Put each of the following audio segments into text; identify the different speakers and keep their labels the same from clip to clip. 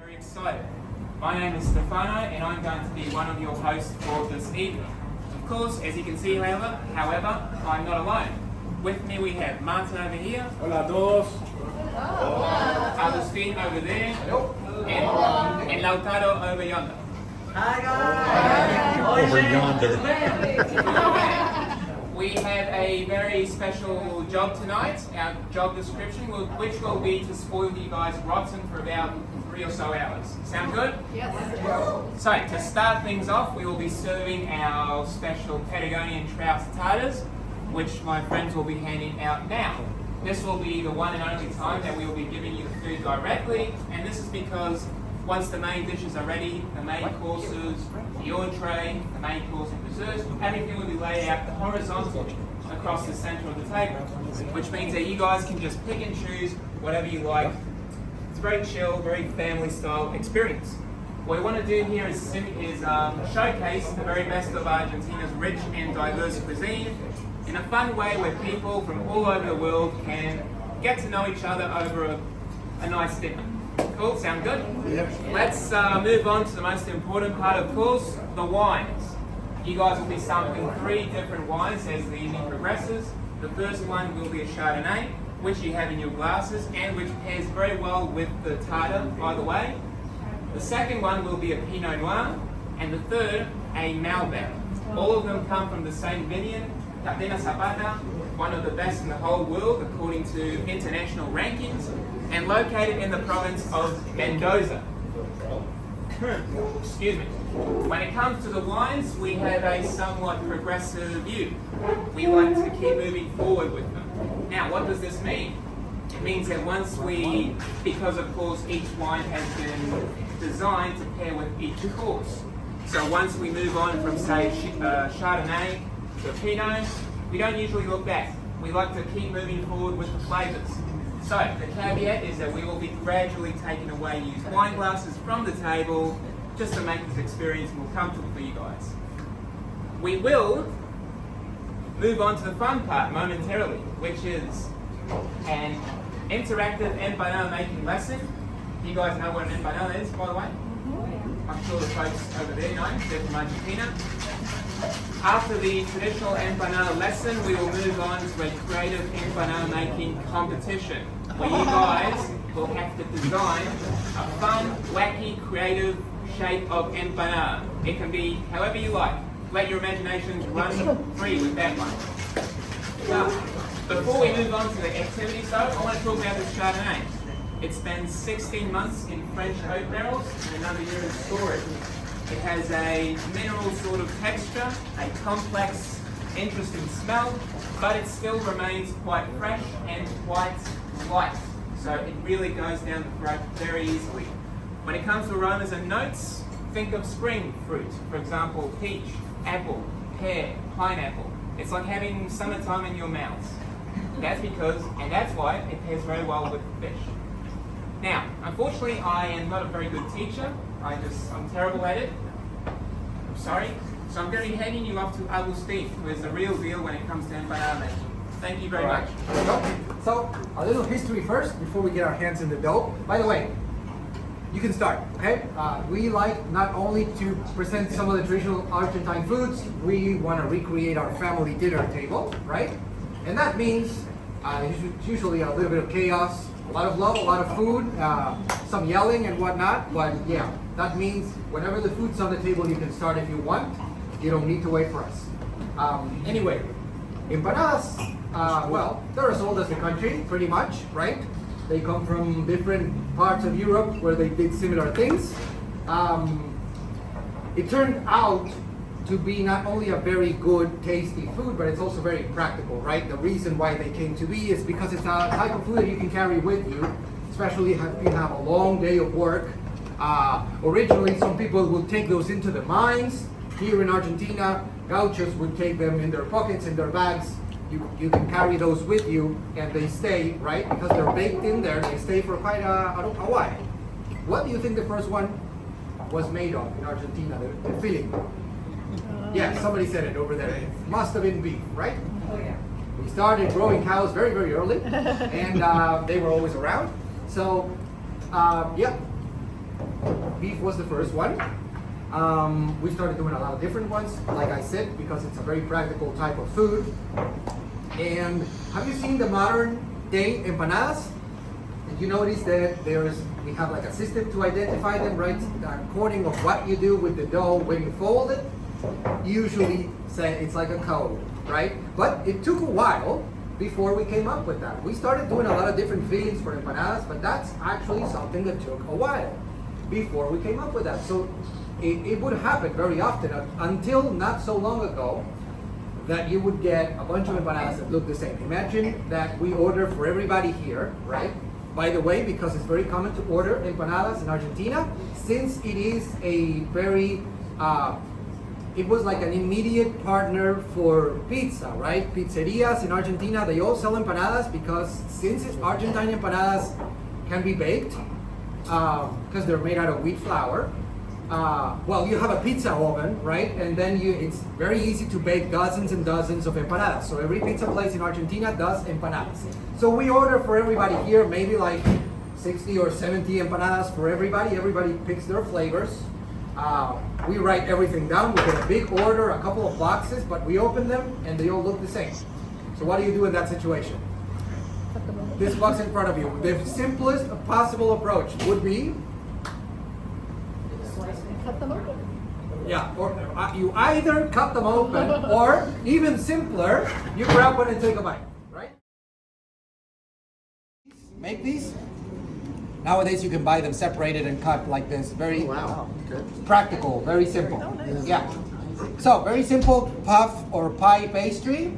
Speaker 1: very excited. My name is Stefano and I'm going to be one of your hosts for this evening. Of course, as you can see, however, I'm not alone. With me we have Martin over here.
Speaker 2: Hola a todos.
Speaker 1: Agustin over there. And Lautaro over yonder.
Speaker 3: Hi guys!
Speaker 4: Over yonder.
Speaker 1: We have a very special job tonight. Our job description, which will be to spoil you guys rotten for about 3 or so hours. Sound good?
Speaker 3: Yes.
Speaker 1: So, to start things off, we will be serving our special Patagonian trout tartars, which my friends will be handing out now. This will be the one and only time that we will be giving you the food directly, and this is because once the main dishes are ready, the main courses, the entree, the main course and desserts, everything will be laid out horizontally across the center of the table, which means that you guys can just pick and choose whatever you like. It's a very chill, very family style experience. What we want to do here is showcase the very best of Argentina's rich and diverse cuisine in a fun way where people from all over the world can get to know each other over a nice dinner. Cool, sound good?
Speaker 2: Yep.
Speaker 1: Let's move on to the most important part, of course, the wines. You guys will be sampling 3 different wines as the evening progresses. The first one will be a Chardonnay, which you have in your glasses and which pairs very well with the tartar, by the way. The second one will be a Pinot Noir, and the third, a Malbec. All of them come from the same vineyard, Cadena Zapata, one of the best in the whole world according to international rankings, and located in the province of Mendoza. Excuse me. When it comes to the wines, we have a somewhat progressive view. We like to keep moving forward with them. Now, what does this mean? It means that because of course each wine has been designed to pair with each course. So once we move on from, say, Chardonnay to Pinot, we don't usually look back. We like to keep moving forward with the flavors. So, the caveat is that we will be gradually taking away used wine glasses from the table just to make this experience more comfortable for you guys. We will move on to the fun part momentarily, which is an interactive empanada making lesson. You guys know what an empanada is, by the way? I'm sure the folks over there know, they're from Argentina. After the traditional empanada lesson, we will move on to a creative empanada making competition, where you guys will have to design a fun, wacky, creative shape of empanada. It can be however you like. Let your imaginations run free with that one. Now, before we move on to the activities though, I want to talk about this Chardonnay. It spends 16 months in French oak barrels and another year in storage. It has a mineral sort of texture, a complex, interesting smell, but it still remains quite fresh and quite light. So it really goes down the throat very easily. When it comes to aromas and notes, think of spring fruit. For example, peach, apple, pear, pineapple. It's like having summertime in your mouth. That's why it pairs very well with fish. Now, unfortunately, I am not a very good teacher. I'm terrible at it. I'm sorry. So I'm going to be handing you off to Agustin, who is the real deal when it comes to empanada making. Thank you very much.
Speaker 5: So, a little history first before we get our hands in the dough. By the way, you can start, okay? We like not only to present some of the traditional Argentine foods, we want to recreate our family dinner table, right? And that means usually a little bit of chaos, a lot of love, a lot of food, some yelling and whatnot, but yeah, that means whenever the food's on the table, you can start if you want. You don't need to wait for us. Anyway, empanadas, well, they're as old as the country, pretty much, right? They come from different parts of Europe where they did similar things. It turned out to be not only a very good, tasty food, but it's also very practical, right? The reason why they came to be is because it's a type of food that you can carry with you, especially if you have a long day of work. Originally, some people would take those into the mines. Here in Argentina, gauchos would take them in their pockets, in their bags. You can carry those with you, and they stay, right? Because they're baked in there, they stay for quite a while. What do you think the first one was made of in Argentina, the filling? Yeah, somebody said it over there. It must have been beef, right?
Speaker 3: Oh yeah.
Speaker 5: We started growing cows very, very early, and they were always around. So, yeah, beef was the first one. We started doing a lot of different ones, like I said, because it's a very practical type of food. And have you seen the modern day empanadas? Did you notice that we have like a system to identify them, right? According of what you do with the dough when you fold it, usually say it's like a code, right? But it took a while before we came up with that. We started doing a lot of different fillings for empanadas, but that's actually something that took a while before we came up with that. So it would happen very often until not so long ago that you would get a bunch of empanadas that look the same. Imagine that we order for everybody here, right? By the way, because it's very common to order empanadas in Argentina, since it is a very it was like an immediate partner for pizza, right? Pizzerias in Argentina, they all sell empanadas because since Argentine empanadas can be baked, because they're made out of wheat flour, well, you have a pizza oven, right? And then it's very easy to bake dozens and dozens of empanadas. So every pizza place in Argentina does empanadas. So we order for everybody here, maybe like 60 or 70 empanadas for everybody. Everybody picks their flavors. We write everything down. We get a big order, a couple of boxes, but we open them and they all look the same. So what do you do in that situation? This box in front of you. The simplest possible approach would be,
Speaker 2: Cut them open.
Speaker 5: yeah, or you either cut them open or even simpler, you grab one and take a bite, right? Make these. Nowadays you can buy them separated and cut like this. Very practical, very simple. Yeah. So very simple puff or pie pastry,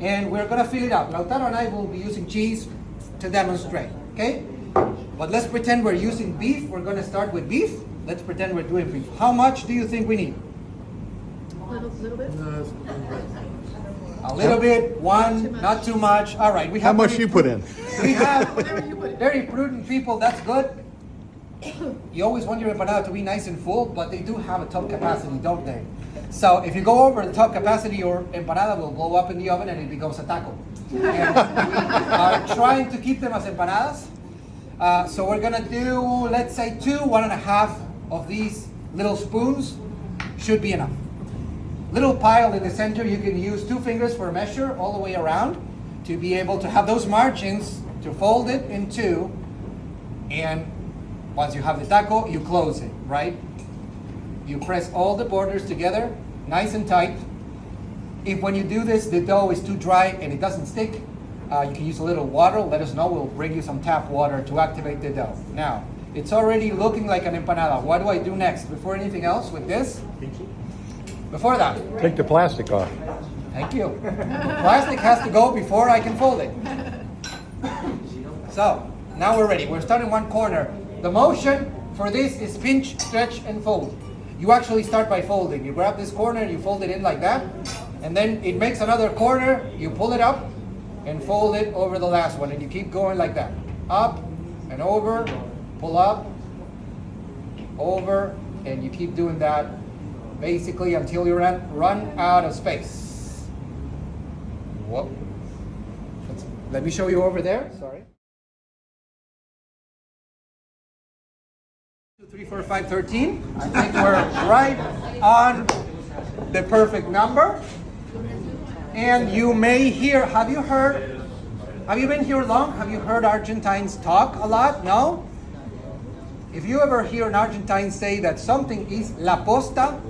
Speaker 5: and we're gonna fill it up. Lautaro and I will be using cheese to demonstrate, okay? But let's pretend we're using beef. We're gonna start with beef. Let's pretend we're doing beef. How much do you think we need?
Speaker 2: Little bit.
Speaker 5: A little bit, one, not too much. All right, we have.
Speaker 4: How much you put in?
Speaker 5: We have very prudent people. That's good. You always want your empanada to be nice and full, but they do have a top capacity, don't they? So if you go over the top capacity, your empanada will blow up in the oven and it becomes a taco. And we are trying to keep them as empanadas. So we're gonna do, let's say 1.5 of these little spoons should be enough. Little pile in the center, you can use 2 fingers for a measure all the way around to be able to have those margins to fold it in 2. And once you have the taco, you close it, right? You press all the borders together, nice and tight. If when you do this, the dough is too dry and it doesn't stick, you can use a little water. Let us know, we'll bring you some tap water to activate the dough. Now, it's already looking like an empanada. What do I do next? Before anything else with this? Before that.
Speaker 4: Take the plastic off.
Speaker 5: Thank you. The plastic has to go before I can fold it. So, now we're ready. We're starting one corner. The motion for this is pinch, stretch, and fold. You actually start by folding. You grab this corner, you fold it in like that, and then it makes another corner, you pull it up, and fold it over the last one, and you keep going like that. Up and over, pull up, over, and you keep doing that basically until you run out of space. Whoop. Let me show you over there. Sorry. 2, 3, 4, 5, 13. I think we're right on the perfect number. And you may hear, have you been here long? Have you heard Argentines talk a lot? No? If you ever hear an Argentine say that something is la posta,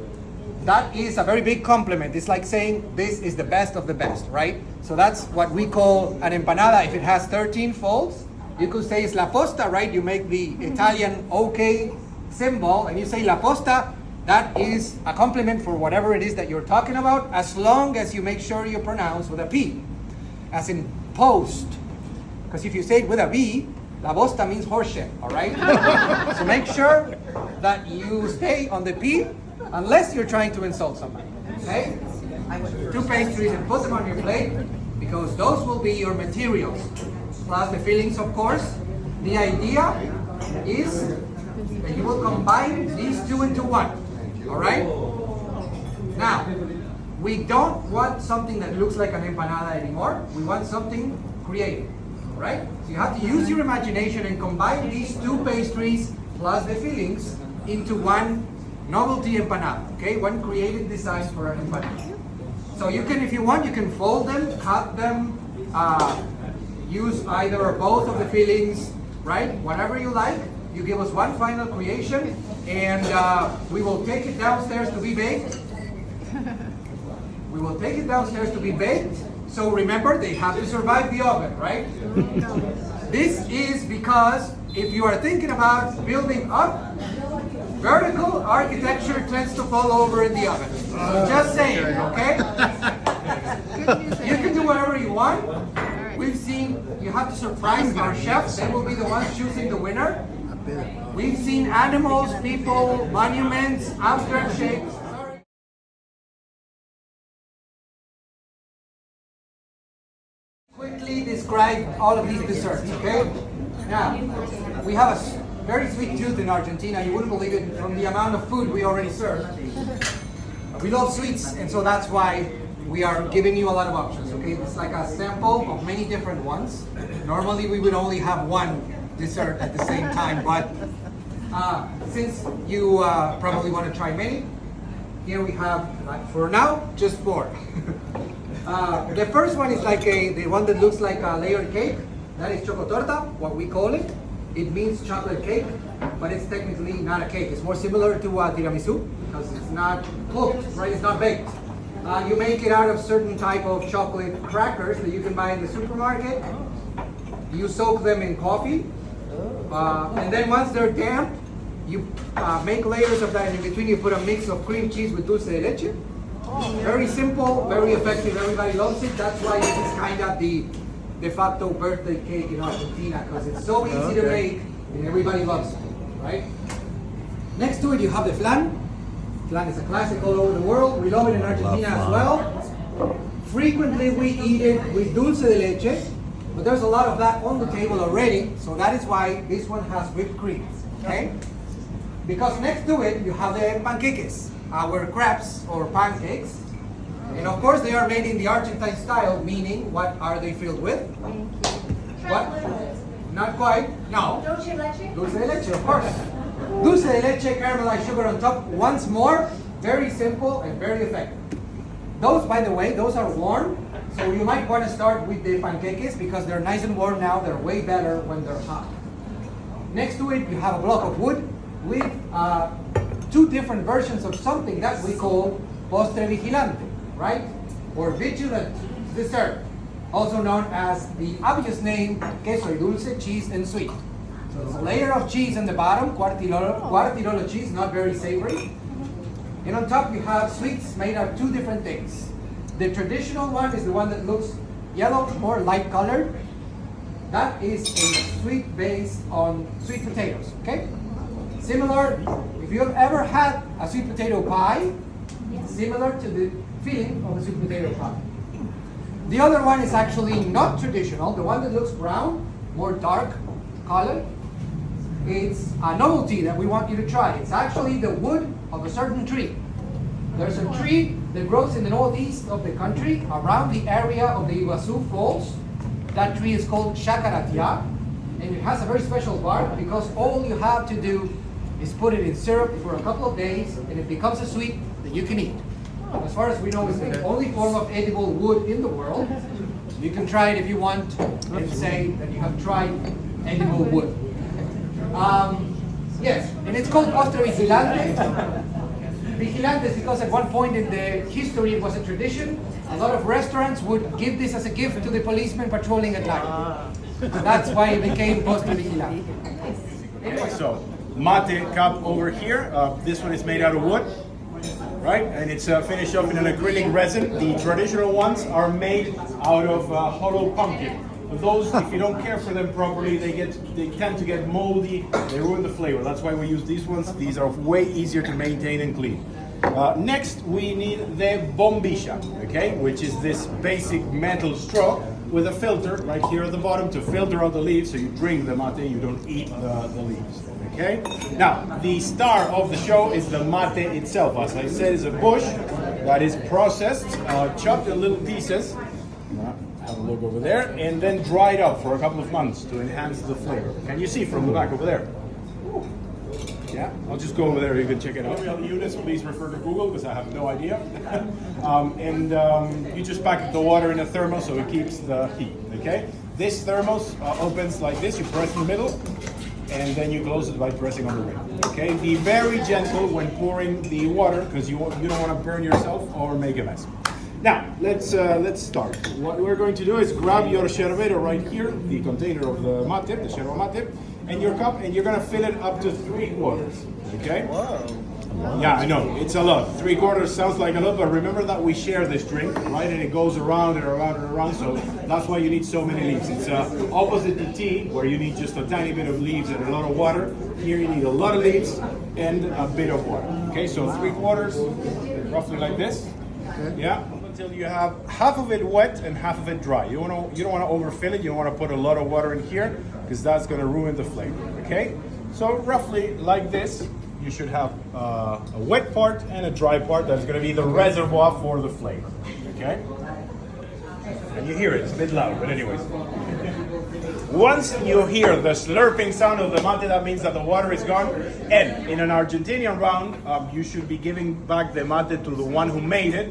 Speaker 5: that is a very big compliment. It's like saying this is the best of the best, right? So that's what we call an empanada. If it has 13 folds, you could say it's la posta, right? You make the Italian okay symbol and you say la posta. That is a compliment for whatever it is that you're talking about, as long as you make sure you pronounce with a P, as in post. Because if you say it with a B, la bosta means horseshit, all right? So make sure that you stay on the P, unless you're trying to insult somebody, okay? 2 pastries and put them on your plate, because those will be your materials, plus the fillings, of course. The idea is that you will combine these 2 into 1. All right? Now, we don't want something that looks like an empanada anymore. We want something creative. All right? So you have to use your imagination and combine these 2 pastries plus the fillings into one novelty empanada, okay? One creative design for an empanada. So you can, if you want, you can fold them, cut them, use either or both of the fillings, right? Whatever you like. You give us one final creation, and we will take it downstairs to be baked. We will take it downstairs to be baked. So remember, they have to survive the oven, right? This is because if you are thinking about building up, vertical architecture tends to fall over in the oven. Just saying, okay? You can do whatever you want. We've seen, you have to surprise our chefs. They will be the ones choosing the winner. We've seen animals, people, monuments, abstract shapes. Quickly describe all of these desserts, okay? Now, we have a very sweet tooth in Argentina. You wouldn't believe it from the amount of food we already serve. We love sweets, and so that's why we are giving you a lot of options, okay? It's like a sample of many different ones. Normally, we would only have one dessert at the same time, but since you probably want to try many, here we have, for now, just 4. The first one is like the one that looks like a layered cake. That is chocotorta, what we call it. It means chocolate cake, but it's technically not a cake. It's more similar to tiramisu because it's not cooked, right? It's not baked. You make it out of certain type of chocolate crackers that you can buy in the supermarket. You soak them in coffee, and then once they're damp, you make layers of that, and in between you put a mix of cream cheese with dulce de leche. Very simple, very effective. Everybody loves it. That's why it's kind of the de facto birthday cake in Argentina, because it's so easy to make and everybody loves it, right? Next to it, you have the flan. Flan is a classic all over the world. We love it in Argentina as well. Frequently, we eat it with dulce de leche, but there's a lot of that on the table already, so that is why this one has whipped cream, okay? Because next to it, you have the panqueques, our crepes or pancakes. And of course, they are made in the Argentine style, meaning what are they filled with? What? Not quite. No.
Speaker 4: Dulce de leche?
Speaker 5: Dulce de leche, of course. Dulce de leche, caramelized sugar on top. Once more, very simple and very effective. Those, by the way, those are warm. So you might want to start with the panqueques because they're nice and warm now. They're way better when they're hot. Next to it, you have a block of wood with 2 different versions of something that we call postre vigilante, right? Or vigilant dessert, also known as the obvious name queso y dulce, cheese and sweet. So there's a layer of cheese on the bottom, quartirolo cheese, not very savory. And on top you have sweets made of 2 different things. The traditional one is the one that looks yellow, more light colored. That is a sweet based on sweet potatoes, okay? Similar, if you've ever had a sweet potato pie, similar to the feeling of a sweet potato pie. The other one is actually not traditional. The one that looks brown, more dark color, it's a novelty that we want you to try. It's actually the wood of a certain tree. There's a tree that grows in the northeast of the country, around the area of the Iguazu Falls. That tree is called Chacaratia, and it has a very special bark because all you have to do is put it in syrup for a couple of days, and it becomes a sweet that you can eat. As far as we know, it's the only form of edible wood in the world. You can try it if you want and say that you have tried edible wood. Yes, and it's called postre vigilante. Vigilante is because at one point in the history it was a tradition. A lot of restaurants would give this as a gift to the policemen patrolling at night. That's why it became postre vigilante.
Speaker 6: Okay, so mate cup over here. This one is made out of wood, right? And it's finished up in an acrylic resin. The traditional ones are made out of hollow pumpkin. But those, if you don't care for them properly, they tend to get moldy. They ruin the flavor. That's why we use these ones. These are way easier to maintain and clean. Next, we need the bombilla, okay, which is this basic metal straw with a filter right here at the bottom to filter out the leaves, so you drink the mate, you don't eat the leaves. Okay. Now, the star of the show is the mate itself. As I said, it's a bush that is processed, chopped in little pieces. Have a look over there, and then dried up for a couple of months to enhance the flavor. Can you see from the back over there? Yeah, I'll just go over there. You can check it out. Real units, please refer to Google because I have no idea. You just pack the water in a thermos so it keeps the heat. Okay. This thermos opens like this. You press in the middle, and then you close it by pressing on the ring. Okay. Be very gentle when pouring the water because you don't want to burn yourself or make a mess. Now let's start. What we're going to do is grab your sherbero right here, the container of the mate, the yerba mate, and your cup, and you're gonna fill it up to 3/4. Okay?
Speaker 3: Whoa.
Speaker 6: Yeah, I know it's a lot. 3/4 sounds like a lot, but remember that we share this drink, right? And it goes around and around and around. So that's why you need so many leaves. It's opposite to tea, where you need just a tiny bit of leaves and a lot of water. Here you need a lot of leaves and a bit of water. Okay, so 3/4, roughly like this.
Speaker 5: Okay.
Speaker 6: Yeah. Until you have half of it wet and half of it dry. You don't want to overfill it. You don't want to put a lot of water in here because that's going to ruin the flavor. Okay, so roughly like this, you should have a wet part and a dry part. That's going to be the reservoir for the flavor. Okay, and you hear it. It's a bit loud, but anyways. Once you hear the slurping sound of the mate, that means that the water is gone. And in an Argentinian round, you should be giving back the mate to the one who made it.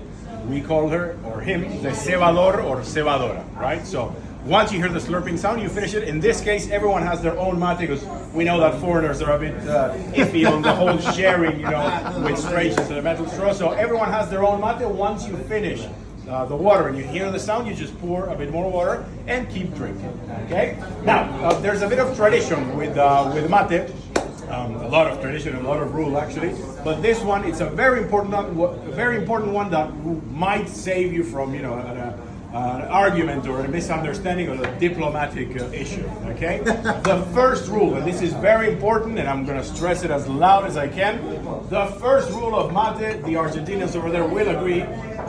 Speaker 6: We call her or him the cebador or cebadora, right? So once you hear the slurping sound, you finish it. In this case, everyone has their own mate because we know that foreigners are a bit iffy on the whole sharing, with strangers and a metal straw. So everyone has their own mate. Once you finish the water and you hear the sound, you just pour a bit more water and keep drinking. Okay. Now there's a bit of tradition with mate. A lot of tradition, a lot of rule actually, but this one, it's a very important one that might save you from an argument or a misunderstanding or a diplomatic issue. Okay, the first rule, and this is very important, and I'm going to stress it as loud as I can. The first rule of mate, the Argentinians over there will agree: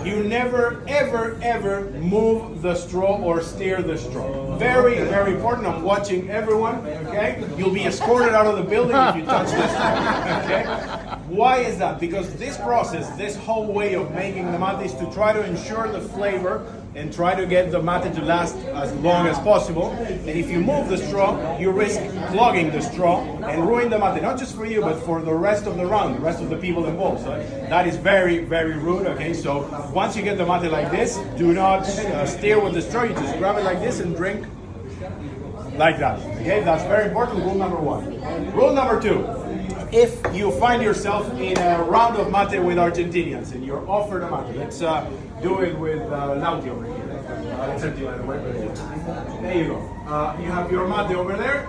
Speaker 6: you never, ever, ever move the straw or steer the straw. Very, very important. I'm watching everyone. Okay, you'll be escorted out of the building if you touch this straw. Okay. Why is that? Because this process, this whole way of making the mate is to try to ensure the flavor and try to get the mate to last as long as possible. And if you move the straw, you risk clogging the straw and ruin the mate, not just for you, but for the rest of the round, the rest of the people involved. So that is very, very rude. Okay, so once you get the mate like this, do not steer with the straw. You just grab it like this and drink like that. Okay, that's very important. Rule number 1. Rule number 2. If you find yourself in a round of mate with Argentinians and you're offered a mate, let's do it with Lauti over here. It's empty, by the way. There you go. You have your mate over there.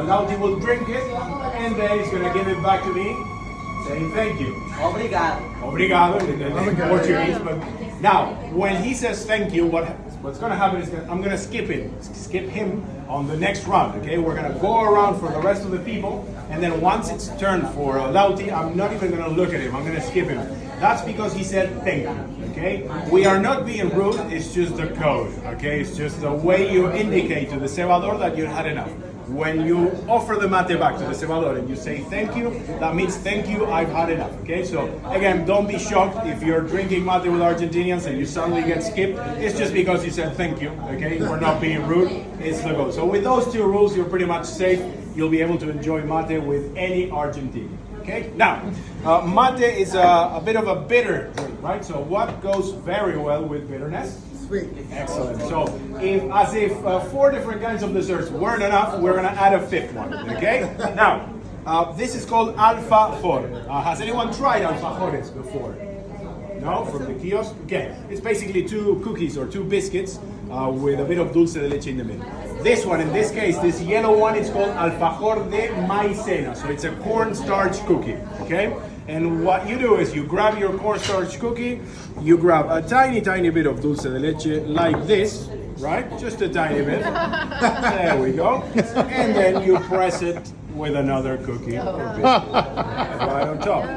Speaker 6: Lauti will drink it, and then he's going to give it back to me, saying thank you.
Speaker 3: Obrigado.
Speaker 6: Obrigado in Portuguese. But now, when he says thank you, what's going to happen is I'm going to skip him on the next round. Okay, we're going to go around for the rest of the people, and then once it's turned for Lauti, I'm not even going to look at him. I'm going to skip him. That's because he said thank you. Okay, we are not being rude. It's just the code. Okay, it's just the way you indicate to the cebador that you had enough. When you offer the mate back to the cebador and you say thank you, that means thank you, I've had enough. Okay, so again, don't be shocked if you're drinking mate with Argentinians and you suddenly get skipped. It's just because you said thank you. Okay, we're not being rude. It's the go. So with those 2 rules, you're pretty much safe. You'll be able to enjoy mate with any Argentinian. Okay, now mate is a bit of a bitter drink, right? So what goes very well with bitterness?
Speaker 5: Sweet.
Speaker 6: Excellent. So if 4 different kinds of desserts weren't enough, we're gonna add a 5th one. Okay. Now this is called alfajor. Has anyone tried alfajores before? No, from the kiosk. Okay, it's basically 2 cookies or 2 biscuits with a bit of dulce de leche in the middle. This one, in this case, this yellow one, is called alfajor de maicena. So it's a cornstarch cookie. Okay. And what you do is you grab your cornstarch cookie, you grab a tiny, tiny bit of dulce de leche like this, right? Just a tiny bit. There we go. And then you press it with another cookie or biscuit right on top.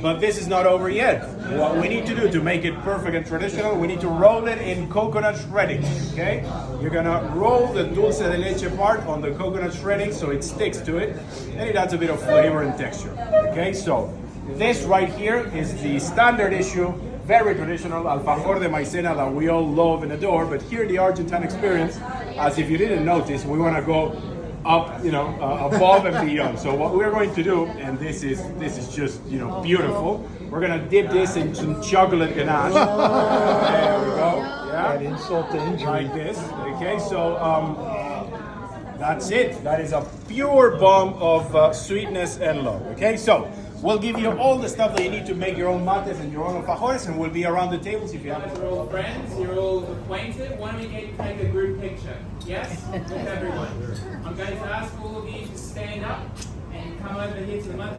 Speaker 6: But this is not over yet. What we need to do to make it perfect and traditional, we need to roll it in coconut shredding, okay? You're gonna roll the dulce de leche part on the coconut shredding so it sticks to it, and it adds a bit of flavor and texture, okay? So this right here is the standard issue, very traditional alfajor de maicena that we all love and adore, but here the Argentine experience, as if you didn't notice, we wanna go up, above and beyond. So what we're going to do, and this is just, beautiful. We're gonna dip this in some chocolate ganache. There we go. Yeah.
Speaker 4: Add insult to injury.
Speaker 6: Like this. Okay. So that's it. That is a pure bomb of sweetness and love. Okay. So we'll give you all the stuff that you need to make your own mates and your own alfajores, and we'll be around the tables if you have.
Speaker 1: You're all friends, you're all acquainted. Why don't we take a group picture? Yes? With everyone. I'm going to ask all of you to stand up and come over here to the mate.